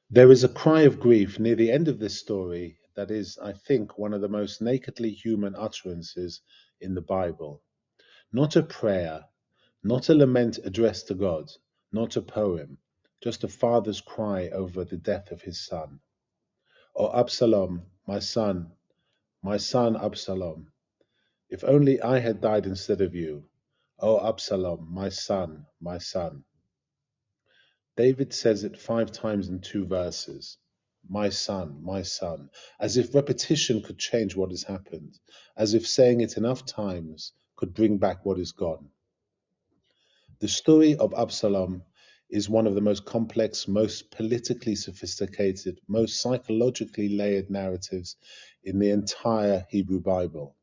There is a cry of grief near the end of this story that is, I think, one of the most nakedly human utterances in the Bible. Not a prayer, not a lament addressed to God, not a poem, just a father's cry over the death of his son. O Absalom, my son Absalom, if only I had died instead of you. O Absalom, my son, my son. David says it 5 times in 2 verses. My son, as if repetition could change what has happened, as if saying it enough times could bring back what is gone. The story of Absalom is one of the most complex, most politically sophisticated, most psychologically layered narratives in the entire Hebrew Bible.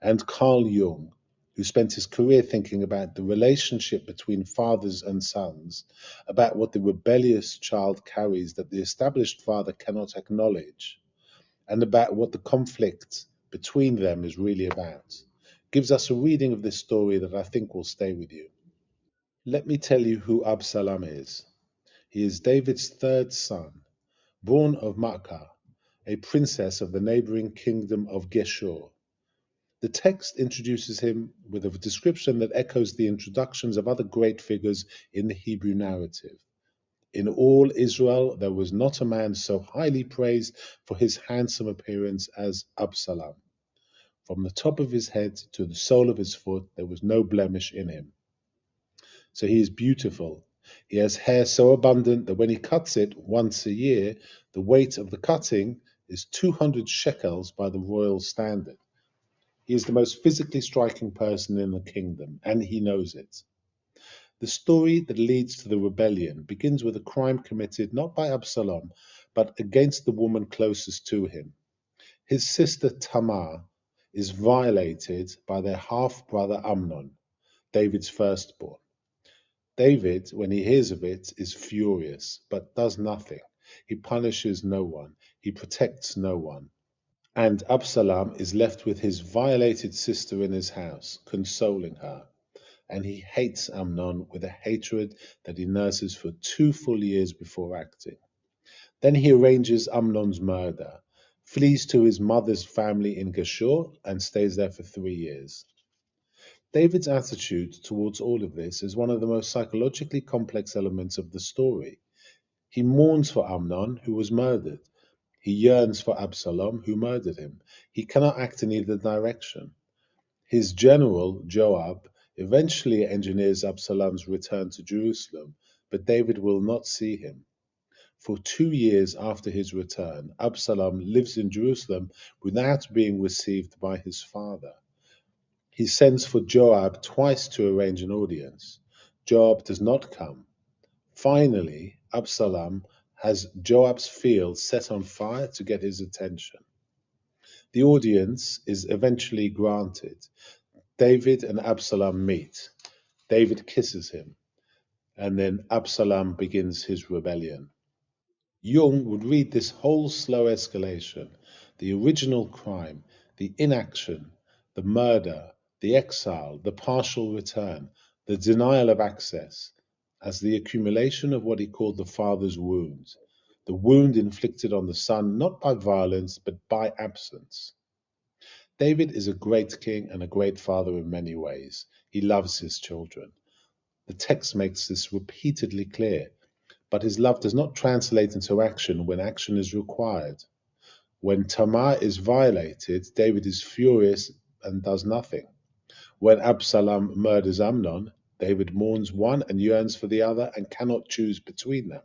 And Carl Jung, who spent his career thinking about the relationship between fathers and sons, about what the rebellious child carries that the established father cannot acknowledge, and about what the conflict between them is really about, gives us a reading of this story that I think will stay with you. Let me tell you who Absalom is. He is David's third son, born of Maacah, a princess of the neighboring kingdom of Geshur. The text introduces him with a description that echoes the introductions of other great figures in the Hebrew narrative. In all Israel, there was not a man so highly praised for his handsome appearance as Absalom. From the top of his head to the sole of his foot, there was no blemish in him. So he is beautiful. He has hair so abundant that when he cuts it once a year, the weight of the cutting is 200 shekels by the royal standard. He is the most physically striking person in the kingdom, and he knows it. The story that leads to the rebellion begins with a crime committed not by Absalom, but against the woman closest to him. His sister Tamar is violated by their half brother Amnon, David's firstborn. David, when he hears of it, is furious, but does nothing. He punishes no one, he protects no one. And Absalom is left with his violated sister in his house, consoling her. And he hates Amnon with a hatred that he nurses for 2 full years before acting. Then he arranges Amnon's murder, flees to his mother's family in Geshur, and stays there for 3 years. David's attitude towards all of this is one of the most psychologically complex elements of the story. He mourns for Amnon, who was murdered. He yearns for Absalom, who murdered him. He cannot act in either direction. His general, Joab, eventually engineers Absalom's return to Jerusalem, but David will not see him. For 2 years after his return, Absalom lives in Jerusalem without being received by his father. He sends for Joab twice to arrange an audience. Joab does not come. Finally, Absalom has Joab's field set on fire to get his attention. The audience is eventually granted. David and Absalom meet. David kisses him, and then Absalom begins his rebellion. Jung would read this whole slow escalation, the original crime, the inaction, the murder, the exile, the partial return, the denial of access, as the accumulation of what he called the father's wound, the wound inflicted on the son not by violence but by absence. David is a great king and a great father in many ways. He loves his children. The text makes this repeatedly clear, but his love does not translate into action when action is required. When Tamar is violated, David is furious and does nothing. When Absalom murders Amnon, David mourns one and yearns for the other and cannot choose between them.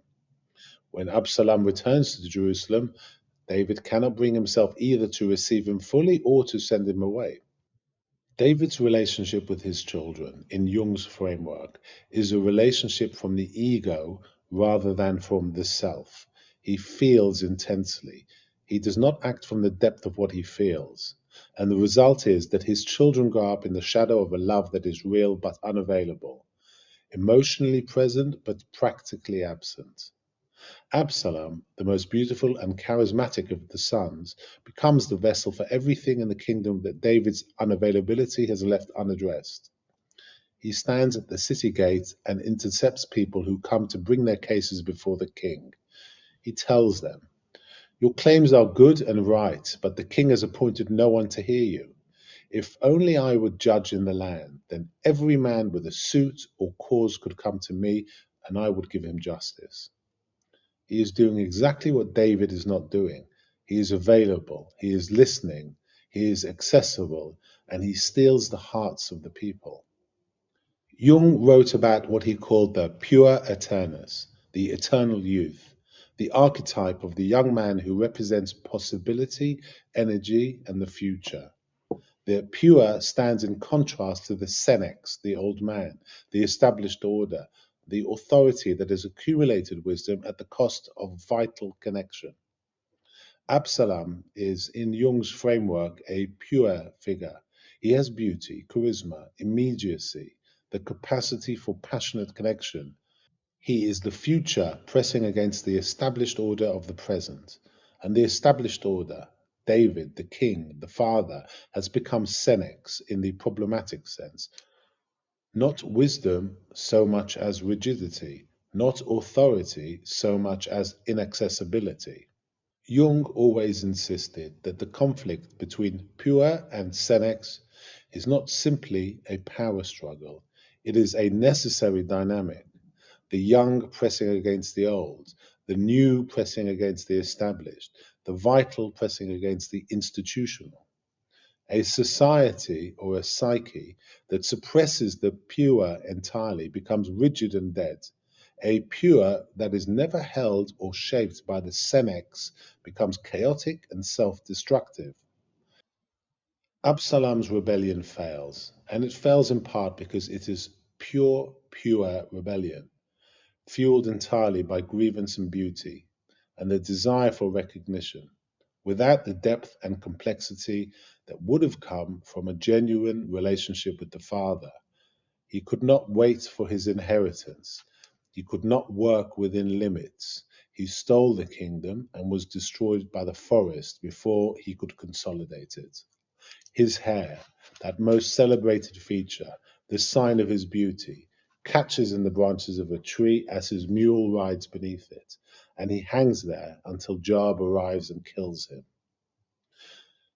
When Absalom returns to Jerusalem, David cannot bring himself either to receive him fully or to send him away. David's relationship with his children, in Jung's framework, is a relationship from the ego rather than from the self. He feels intensely. He does not act from the depth of what he feels. And the result is that his children grow up in the shadow of a love that is real but unavailable, emotionally present but practically absent. Absalom, the most beautiful and charismatic of the sons, becomes the vessel for everything in the kingdom that David's unavailability has left unaddressed. He stands at the city gate and intercepts people who come to bring their cases before the king. He tells them, "Your claims are good and right, but the king has appointed no one to hear you. If only I were judge in the land, then every man with a suit or cause could come to me, and I would give him justice." He is doing exactly what David is not doing. He is available, he is listening, he is accessible, and he steals the hearts of the people. Jung wrote about what he called the puer aeternus, the eternal youth, the archetype of the young man who represents possibility, energy, and the future. The puer stands in contrast to the senex, the old man, the established order, the authority that has accumulated wisdom at the cost of vital connection. Absalom is, in Jung's framework, a puer figure. He has beauty, charisma, immediacy, the capacity for passionate connection. He is the future pressing against the established order of the present. And the established order, David, the king, the father, has become senex in the problematic sense. Not wisdom so much as rigidity, not authority so much as inaccessibility. Jung always insisted that the conflict between puer and senex is not simply a power struggle, it is a necessary dynamic. The young pressing against the old, the new pressing against the established, the vital pressing against the institutional. A society or a psyche that suppresses the pure entirely becomes rigid and dead. A pure that is never held or shaped by the senex becomes chaotic and self-destructive. Absalom's rebellion fails, and it fails in part because it is pure rebellion, fueled entirely by grievance and beauty, and the desire for recognition, without the depth and complexity that would have come from a genuine relationship with the Father. He could not wait for his inheritance. He could not work within limits. He stole the kingdom and was destroyed by the forest before he could consolidate it. His hair, that most celebrated feature, the sign of his beauty, catches in the branches of a tree as his mule rides beneath it, and he hangs there until Joab arrives and kills him.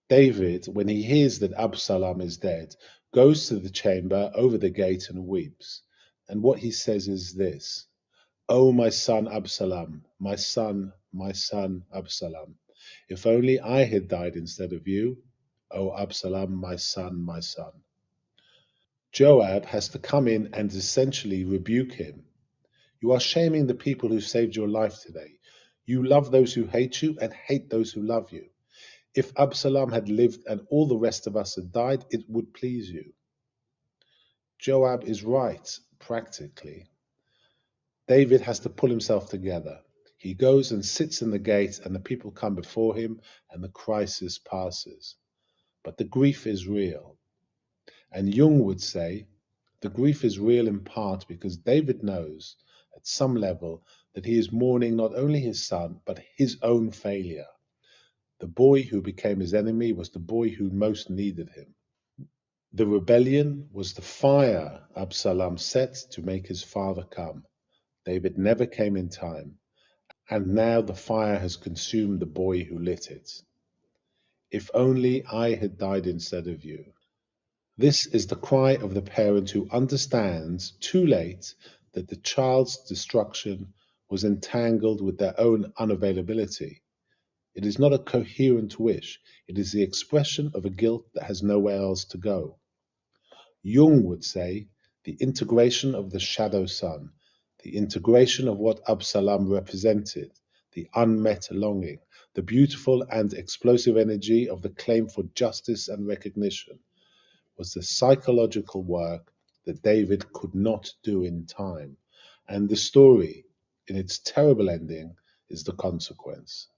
David, when he hears that Absalom is dead, goes to the chamber over the gate and weeps. And what he says is this: "O my son Absalom, my son Absalom, if only I had died instead of you. O Absalom, my son, my son." Joab has to come in and essentially rebuke him. "You are shaming the people who saved your life today. You love those who hate you and hate those who love you. If Absalom had lived and all the rest of us had died, it would please you." Joab is right, practically. David has to pull himself together. He goes and sits in the gate, and the people come before him, and the crisis passes. But the grief is real. And Jung would say the grief is real in part because David knows, at some level, that he is mourning not only his son, but his own failure. The boy who became his enemy was the boy who most needed him. The rebellion was the fire Absalom set to make his father come. David never came in time, and now the fire has consumed the boy who lit it. If only I had died instead of you. This is the cry of the parent who understands too late that the child's destruction was entangled with their own unavailability. It is not a coherent wish, it is the expression of a guilt that has nowhere else to go. Jung would say the integration of the shadow son, the integration of what Absalom represented, the unmet longing, the beautiful and explosive energy of the claim for justice and recognition, was the psychological work that David could not do in time. And the story, in its terrible ending, is the consequence.